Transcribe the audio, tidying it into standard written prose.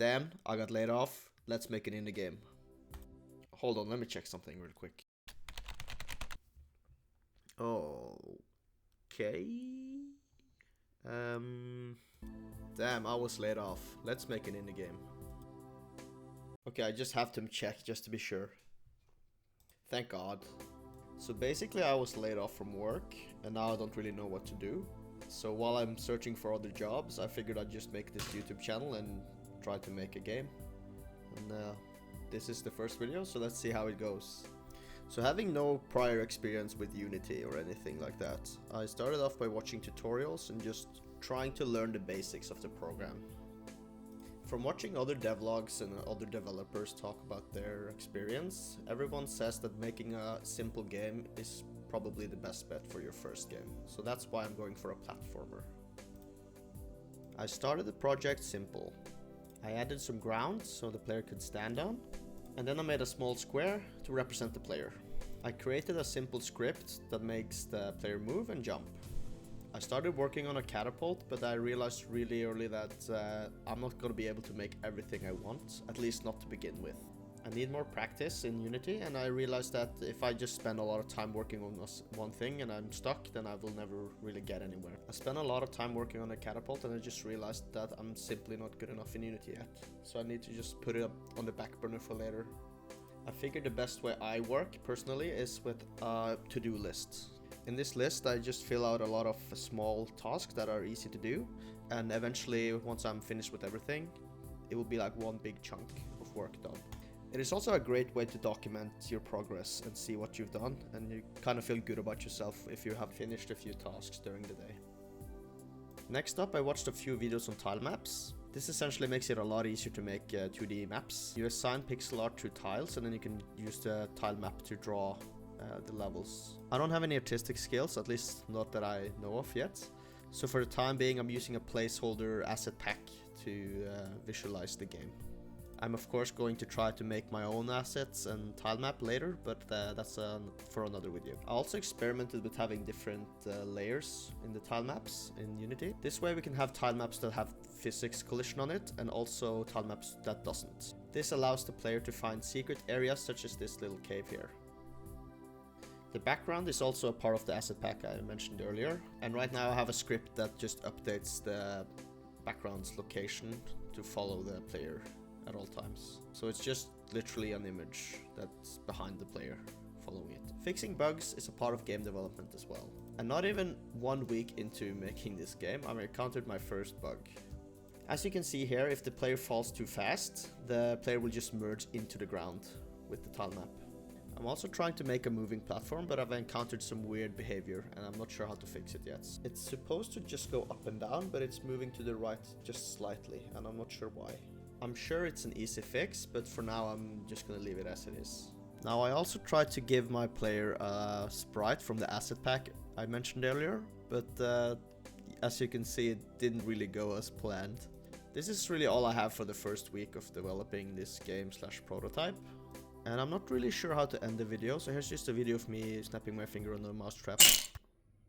Damn, I got laid off. Let's make it in the game. Hold on, let me check something real quick. Okay. Damn, I was laid off. Let's make it in the game. Okay, I just have to check just to be sure. Thank God. So basically I was laid off from work and now I don't really know what to do. So while I'm searching for other jobs, I figured I'd just make this YouTube channel and try to make a game. And this is the first video, so let's see how it goes. So having no prior experience with Unity or anything like that, I started off by watching tutorials and just trying to learn the basics of the program. From watching other devlogs and other developers talk about their experience, everyone says that making a simple game is probably the best bet for your first game. So that's why I'm going for a platformer. I started the project simple. I added some ground so the player could stand on, and then I made a small square to represent the player. I created a simple script that makes the player move and jump. I started working on a catapult, but I realized really early that I'm not going to be able to make everything I want, at least not to begin with. I need more practice in Unity, and I realized that if I just spend a lot of time working on one thing and I'm stuck, then I will never really get anywhere. I spent a lot of time working on a catapult and I just realized that I'm simply not good enough in Unity yet. So I need to just put it up on the back burner for later. I figured the best way I work personally is with a to-do list. In this list I just fill out a lot of small tasks that are easy to do, and eventually once I'm finished with everything, it will be like one big chunk of work done. It is also a great way to document your progress and see what you've done, and you kind of feel good about yourself if you have finished a few tasks during the day. Next up, I watched a few videos on tile maps. This essentially makes it a lot easier to make 2D maps. You assign pixel art to tiles and then you can use the tile map to draw the levels. I don't have any artistic skills, at least not that I know of yet. So for the time being, I'm using a placeholder asset pack to visualize the game. I'm of course going to try to make my own assets and tile map later, but that's for another video. I also experimented with having different layers in the tile maps in Unity. This way we can have tile maps that have physics collision on it and also tile maps that doesn't. This allows the player to find secret areas such as this little cave here. The background is also a part of the asset pack I mentioned earlier, and right now I have a script that just updates the background's location to follow the player at all times. So it's just literally an image that's behind the player following it. Fixing bugs is a part of game development as well. And not even 1 week into making this game, I encountered my first bug. As you can see here, if the player falls too fast, the player will just merge into the ground with the tile map. I'm also trying to make a moving platform, but I've encountered some weird behavior and I'm not sure how to fix it yet. It's supposed to just go up and down, but it's moving to the right just slightly, and I'm not sure why. I'm sure it's an easy fix, but for now I'm just gonna leave it as it is. Now I also tried to give my player a sprite from the asset pack I mentioned earlier, but as you can see, it didn't really go as planned. This is really all I have for the first week of developing this game / prototype. And I'm not really sure how to end the video, so here's just a video of me snapping my finger on the mousetrap.